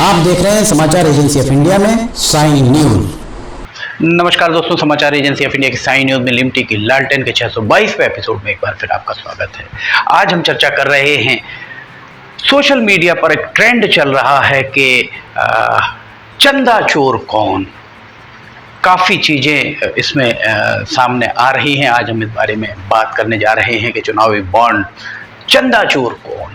आप देख रहे हैं समाचार एजेंसी ऑफ इंडिया में साइन न्यूज। नमस्कार दोस्तों, समाचार एजेंसी ऑफ इंडिया की साइन न्यूज में लिमटी की लालटेन के 622वें एपिसोड में एक बार फिर आपका स्वागत है। आज हम चर्चा कर रहे हैं, सोशल मीडिया पर एक ट्रेंड चल रहा है कि चंदा चोर कौन। काफ़ी चीज़ें इसमें सामने आ रही हैं। आज हम इस बारे में बात करने जा रहे हैं कि चुनावी बॉन्ड चंदा चोर कौन,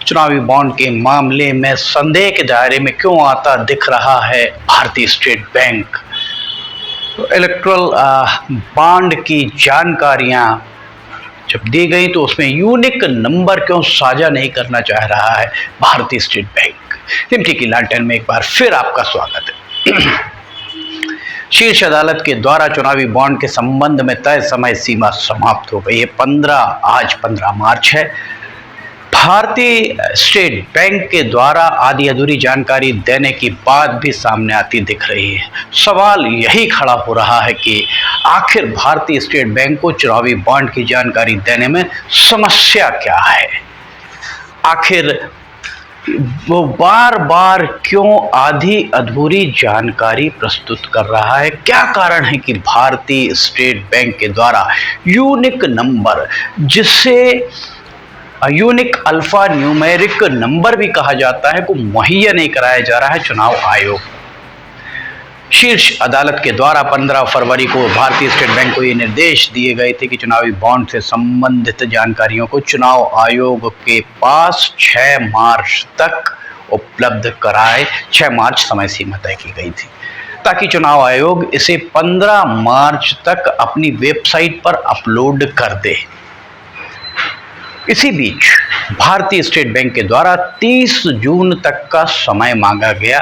चुनावी बॉन्ड के मामले में संदेह के दायरे में क्यों आता दिख रहा है भारतीय स्टेट बैंक। तो इलेक्ट्रल बॉन्ड की जानकारियां जब दी गई तो उसमें यूनिक नंबर क्यों साझा नहीं करना चाह रहा है भारतीय स्टेट बैंक। लिमटी की लालटेन में एक बार फिर आपका स्वागत है। शीर्ष अदालत के द्वारा चुनावी बॉन्ड के संबंध में तय समय सीमा समाप्त हो गई है। आज 15 मार्च है। भारतीय स्टेट बैंक के द्वारा आधी अधूरी जानकारी देने की बात भी सामने आती दिख रही है। सवाल यही खड़ा हो रहा है कि आखिर भारतीय स्टेट बैंक को चुनावी बॉन्ड की जानकारी देने में समस्या क्या है। आखिर वो बार बार क्यों आधी अधूरी जानकारी प्रस्तुत कर रहा है। क्या कारण है कि भारतीय स्टेट बैंक के द्वारा यूनिक नंबर, जिसे यूनिक अल्फा न्यूमेरिक नंबर भी कहा जाता है, को मुहैया नहीं कराया जा रहा है चुनाव आयोग। शीर्ष अदालत के द्वारा 15 फरवरी को भारतीय स्टेट बैंक को ये निर्देश दिए गए थे कि चुनावी बॉन्ड से संबंधित जानकारियों को चुनाव आयोग के पास 6 मार्च तक उपलब्ध कराए। 6 मार्च समय सीमा तय की गई थी ताकि चुनाव आयोग इसे 15 मार्च तक अपनी वेबसाइट पर अपलोड कर दे। इसी बीच भारतीय स्टेट बैंक के द्वारा 30 जून तक का समय मांगा गया,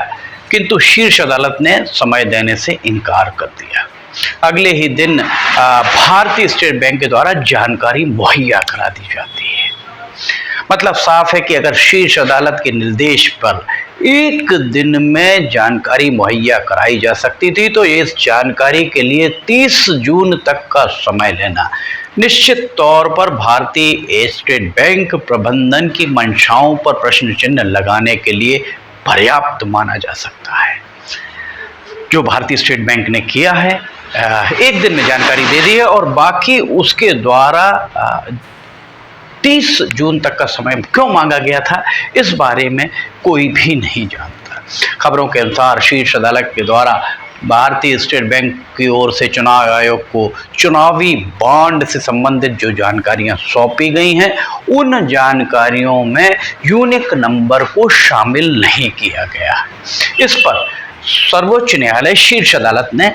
किंतु शीर्ष अदालत ने समय देने से इनकार कर दिया। अगले ही दिन भारतीय स्टेट बैंक के द्वारा जानकारी मुहैया करा दी जाती है। मतलब साफ है कि अगर शीर्ष अदालत के निर्देश पर एक दिन में जानकारी मुहैया कराई जा सकती थी तो इस जानकारी के लिए 30 जून तक का समय लेना निश्चित तौर पर भारतीय स्टेट बैंक प्रबंधन की मंशाओं पर प्रश्न चिन्ह लगाने के लिए पर्याप्त माना जा सकता है। जो भारतीय स्टेट बैंक ने किया है, एक दिन में जानकारी दे दी है और बाकी उसके द्वारा 30 जून तक का समय क्यों मांगा गया था, इस बारे में कोई भी नहीं जानता। खबरों के अनुसार शीर्ष अदालत के द्वारा भारतीय स्टेट बैंक की ओर से चुनाव आयोग को चुनावी बॉन्ड से संबंधित जो जानकारियां सौंपी गई हैं, उन जानकारियों में यूनिक नंबर को शामिल नहीं किया गया। इस पर सर्वोच्च न्यायालय शीर्ष अदालत ने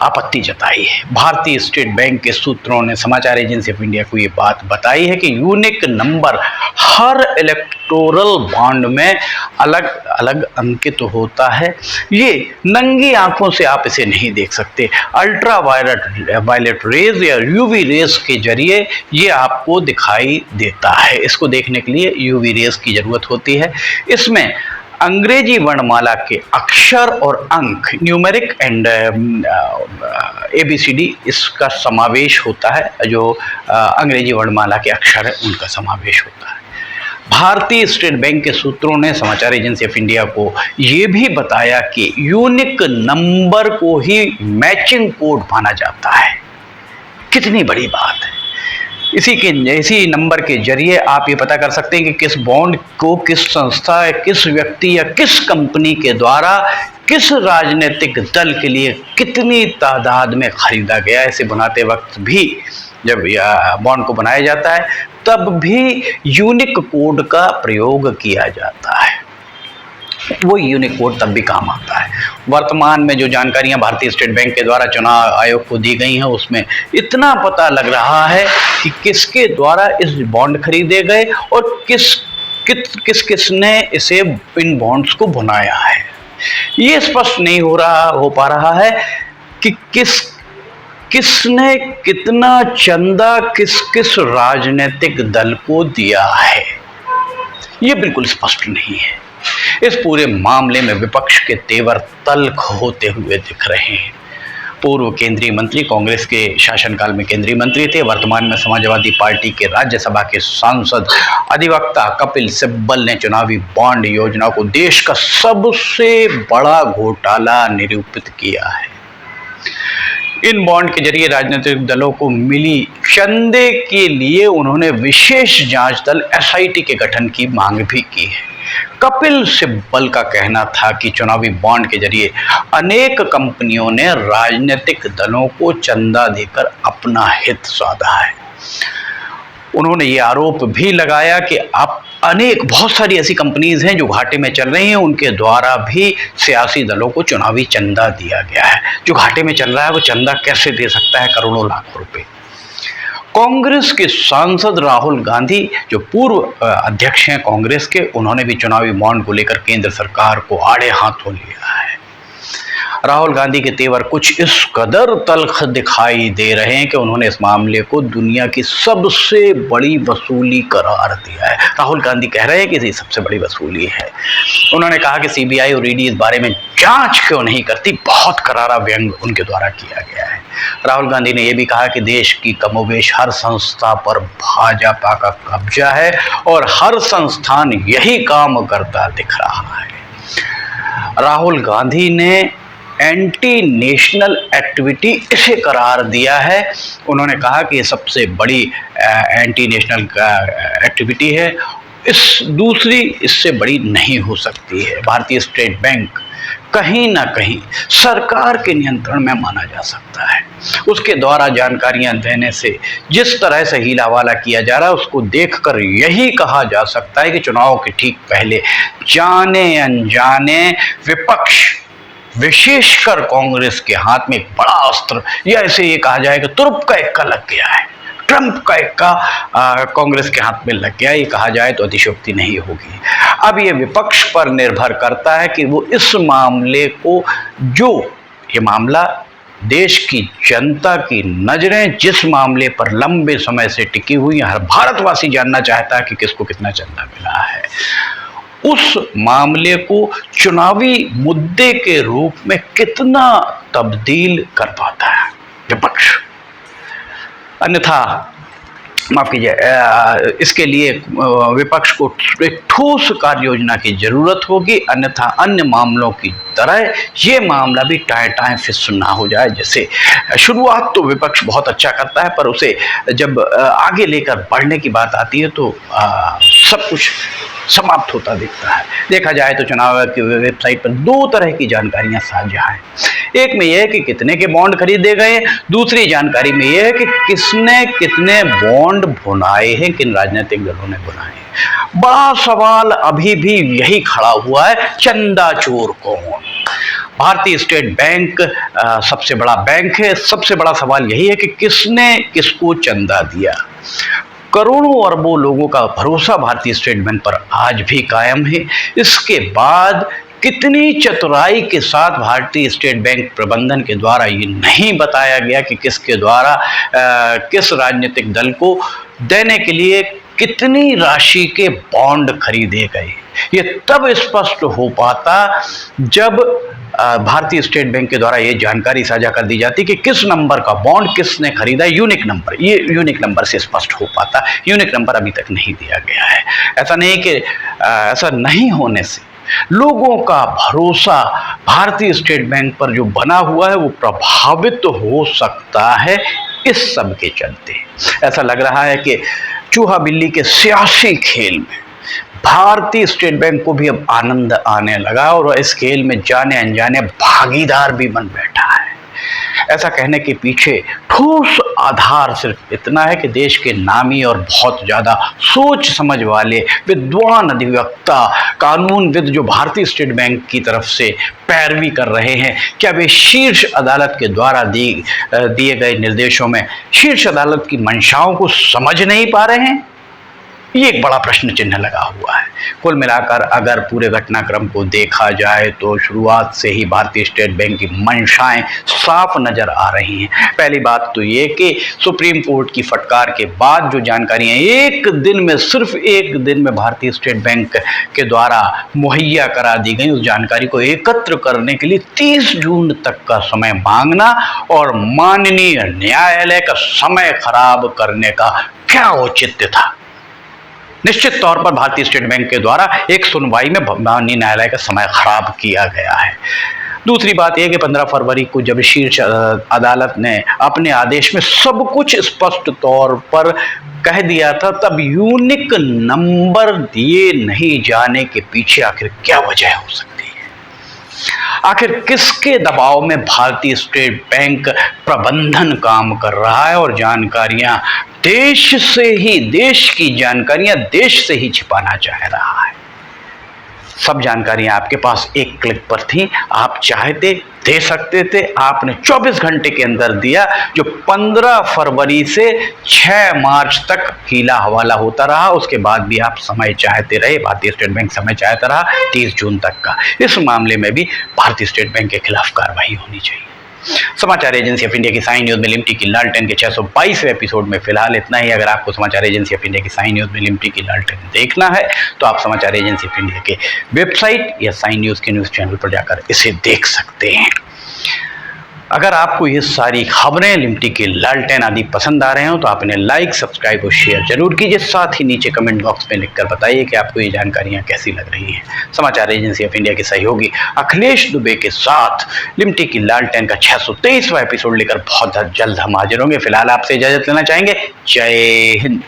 आपत्ति जताई है। भारतीय स्टेट बैंक के सूत्रों ने समाचार एजेंसी ऑफ इंडिया को ये बात बताई है कि यूनिक नंबर हर इलेक्टोरल बॉन्ड में अलग अलग अंकित होता है। ये नंगी आंखों से आप इसे नहीं देख सकते। अल्ट्रा वायलेट रेज या यूवी रेज के जरिए ये आपको दिखाई देता है। इसको देखने के लिए यूवी रेज की जरूरत होती है। इसमें अंग्रेजी वर्णमाला के अक्षर और अंक, न्यूमेरिक एंड ABCD, इसका समावेश होता है। जो अंग्रेजी वर्णमाला के अक्षर है उनका समावेश होता है। भारतीय स्टेट बैंक के सूत्रों ने समाचार एजेंसी ऑफ इंडिया को ये भी बताया कि यूनिक नंबर को ही मैचिंग कोड माना जाता है। कितनी बड़ी बात है। इसी नंबर के जरिए आप ये पता कर सकते हैं कि किस बॉन्ड को किस संस्था, किस व्यक्ति या किस कंपनी के द्वारा किस राजनीतिक दल के लिए कितनी तादाद में खरीदा गया। इसे बनाते वक्त भी, जब बॉन्ड को बनाया जाता है, तब भी यूनिक कोड का प्रयोग किया जाता है। वो यूनिक कोड तब भी काम आता है। वर्तमान में जो जानकारियां भारतीय स्टेट बैंक के द्वारा चुनाव आयोग को दी गई हैं, उसमें इतना पता लग रहा है कि किसके द्वारा इस बॉन्ड खरीदे गए और किसने इसे, इन बॉन्ड्स को बनाया है। ये स्पष्ट नहीं हो पा रहा है कि किसने कितना चंदा किस राजनीतिक दल को दिया है। ये बिल्कुल स्पष्ट नहीं है। इस पूरे मामले में विपक्ष के तेवर तल्ख होते हुए दिख रहे हैं। पूर्व केंद्रीय मंत्री, कांग्रेस के शासनकाल में केंद्रीय मंत्री थे। वर्तमान में समाजवादी पार्टी के राज्यसभा के सांसद अधिवक्ता कपिल सिब्बल ने चुनावी बॉन्ड योजना को देश का सबसे बड़ा घोटाला निरूपित किया है। इन बॉन्ड के जरिए राजनीतिक दलों को मिली चंदे के लिए उन्होंने विशेष जांच दल एसआईटी के गठन की मांग भी की है। कपिल सिब्बल का कहना था कि चुनावी बॉन्ड के जरिए अनेक कंपनियों ने राजनीतिक दलों को चंदा देकर अपना हित साधा है। उन्होंने ये आरोप भी लगाया कि अब बहुत सारी ऐसी कंपनीज हैं जो घाटे में चल रही हैं, उनके द्वारा भी सियासी दलों को चुनावी चंदा दिया गया है। जो घाटे में चल रहा है वो चंदा कैसे दे सकता है करोड़ों लाखों रुपए। कांग्रेस के सांसद राहुल गांधी जो पूर्व अध्यक्ष हैं कांग्रेस के, उन्होंने भी चुनावी बॉन्ड को लेकर केंद्र सरकार को आड़े हाथों लिया है। राहुल गांधी के तेवर कुछ इस कदर तल्ख दिखाई दे रहे हैं कि उन्होंने इस मामले को दुनिया की सबसे बड़ी वसूली करार दिया है। राहुल गांधी कह रहे हैं कि ये सबसे बड़ी वसूली है। उन्होंने कहा कि सीबीआई और ईडी इस बारे में जांच क्यों नहीं करती, बहुत करारा व्यंग उनके द्वारा किया गया है। राहुल गांधी ने यह भी कहा कि देश की कमोबेश हर संस्था पर भाजपा का कब्जा है और हर संस्थान यही काम करता दिख रहा है। राहुल गांधी ने एंटी नेशनल एक्टिविटी इसे करार दिया है। उन्होंने कहा कि ये सबसे बड़ी एंटी नेशनल एक्टिविटी है, दूसरी इससे बड़ी नहीं हो सकती है। भारतीय स्टेट बैंक कहीं ना कहीं सरकार के नियंत्रण में माना जा सकता है। उसके द्वारा जानकारियां देने से जिस तरह से हीलावाला किया जा रहा है उसको देखकर यही कहा जा सकता है कि चुनाव के ठीक पहले जाने अनजाने विपक्ष, विशेषकर कांग्रेस के हाथ में एक बड़ा अस्त्र, या ऐसे ये कहा जाए कि तुरुप का इक्का लग गया है। ट्रंप का इक्का कांग्रेस के हाथ में लग गया, ये कहा जाए तो अतिशयोक्ति नहीं होगी। अब ये विपक्ष पर निर्भर करता है कि वो इस मामले को, जो ये मामला देश की जनता की नजरें जिस मामले पर लंबे समय से टिकी हुई, हर भारतवासी जानना चाहता है कि किसको कितना चंदा मिला है, उस मामले को चुनावी मुद्दे के रूप में कितना तब्दील कर पाता है विपक्ष। अन्यथा माफ कीजिए, इसके लिए विपक्ष को एक ठोस कार्य योजना की जरूरत होगी, अन्यथा अन्य मामलों की तरह ये मामला भी टाएं फिस ना हो जाए। जैसे शुरुआत तो विपक्ष बहुत अच्छा करता है, पर उसे जब आगे लेकर बढ़ने की बात आती है तो सब कुछ समाप्त होता दिखता है। देखा जाए तो चुनाव की वेबसाइट पर दो तरह की जानकारियां साझा हैं। एक में यह है कि कितने के बॉन्ड खरीदे गए, दूसरी जानकारी में यह है कि किसने कितने बॉन्ड भुनाए हैं, किन राजनीतिक दलों ने भुनाए हैं। बड़ा सवाल अभी भी यही खड़ा हुआ है, चंदा चोर कौन? भारतीय स्टेट बैंक सबसे बड़ा बैंक है। सबसे बड़ा सवाल यही है कि किसने किसको चंदा दिया। करोड़ों अरबों लोगों का भरोसा भारतीय स्टेट बैंक पर आज भी कायम है। इसके बाद कितनी चतुराई के साथ भारतीय स्टेट बैंक प्रबंधन के द्वारा ये नहीं बताया गया कि किसके द्वारा किस राजनीतिक दल को देने के लिए कितनी राशि के बॉन्ड खरीदे गए। ये तब स्पष्ट हो पाता जब भारतीय स्टेट बैंक के द्वारा ये जानकारी साझा कर दी जाती कि किस नंबर का बॉन्ड किसने खरीदा। यूनिक नंबर, ये यूनिक नंबर से स्पष्ट हो पाता। यूनिक नंबर अभी तक नहीं दिया गया है। ऐसा नहीं कि ऐसा नहीं होने से लोगों का भरोसा भारतीय स्टेट बैंक पर जो बना हुआ है वो प्रभावित हो सकता है। इस सब के चलते ऐसा लग रहा है कि चूहा बिल्ली के सियासी खेल में भारतीय स्टेट बैंक को भी अब आनंद आने लगा और इस खेल में जाने अनजाने भागीदार भी बन बैठा है। ऐसा कहने के पीछे ठोस आधार सिर्फ इतना है कि देश के नामी और बहुत ज़्यादा सोच समझ वाले विद्वान अधिवक्ता, कानूनविद जो भारतीय स्टेट बैंक की तरफ से पैरवी कर रहे हैं, क्या वे शीर्ष अदालत के द्वारा दिए गए निर्देशों में शीर्ष अदालत की मंशाओं को समझ नहीं पा रहे हैं? ये एक बड़ा प्रश्न चिन्ह लगा हुआ है। कुल मिलाकर अगर पूरे घटनाक्रम को देखा जाए तो शुरुआत से ही भारतीय स्टेट बैंक की मंशाएं साफ नजर आ रही हैं। पहली बात तो ये कि सुप्रीम कोर्ट की फटकार के बाद जो जानकारियां एक दिन में, सिर्फ एक दिन में भारतीय स्टेट बैंक के द्वारा मुहैया करा दी गई, उस जानकारी को एकत्र करने के लिए 30 जून तक का समय मांगना और माननीय न्यायालय का समय खराब करने का क्या औचित्य था। निश्चित तौर पर भारतीय स्टेट बैंक के द्वारा एक सुनवाई में माननीय न्यायालय का समय खराब किया गया है। दूसरी बात यह कि 15 फरवरी को जब शीर्ष अदालत ने अपने आदेश में सब कुछ स्पष्ट तौर पर कह दिया था, तब यूनिक नंबर दिए नहीं जाने के पीछे आखिर क्या वजह हो सकती है? आखिर किसके दबाव में भारतीय स्टेट बैंक प्रबंधन काम कर रहा है और जानकारियां देश से ही, देश की जानकारियां देश से ही छिपाना चाह रहा है? सब जानकारियां आपके पास एक क्लिक पर थी, आप चाहते दे सकते थे, आपने 24 घंटे के अंदर दिया, जो 15 फरवरी से 6 मार्च तक हीला हवाला होता रहा। उसके बाद भी आप समय चाहते रहे, भारतीय स्टेट बैंक समय चाहता रहा 30 जून तक का। इस मामले में भी भारतीय स्टेट बैंक के खिलाफ कार्रवाई होनी चाहिए। समाचार एजेंसी ऑफ इंडिया की साइन न्यूज में लिमटी की लालटेन के 622वें एपिसोड में फिलहाल इतना ही। अगर आपको समाचार एजेंसी ऑफ इंडिया की साइन न्यूज में लिमटी की लालटेन देखना है तो आप समाचार एजेंसी ऑफ इंडिया के वेबसाइट या साइन न्यूज के न्यूज चैनल पर जाकर इसे देख सकते हैं। अगर आपको ये सारी खबरें, लिमटी की लालटेन आदि पसंद आ रहे हो तो आप इन्हें लाइक, सब्सक्राइब और शेयर जरूर कीजिए। साथ ही नीचे कमेंट बॉक्स में लिखकर बताइए कि आपको ये जानकारियां कैसी लग रही हैं। समाचार एजेंसी ऑफ इंडिया के सहयोगी अखिलेश दुबे के साथ लिमटी की लालटेन का 623वां एपिसोड लेकर बहुत जल्द हम हाजिर होंगे। फिलहाल आपसे इजाजत लेना चाहेंगे। जय हिंद।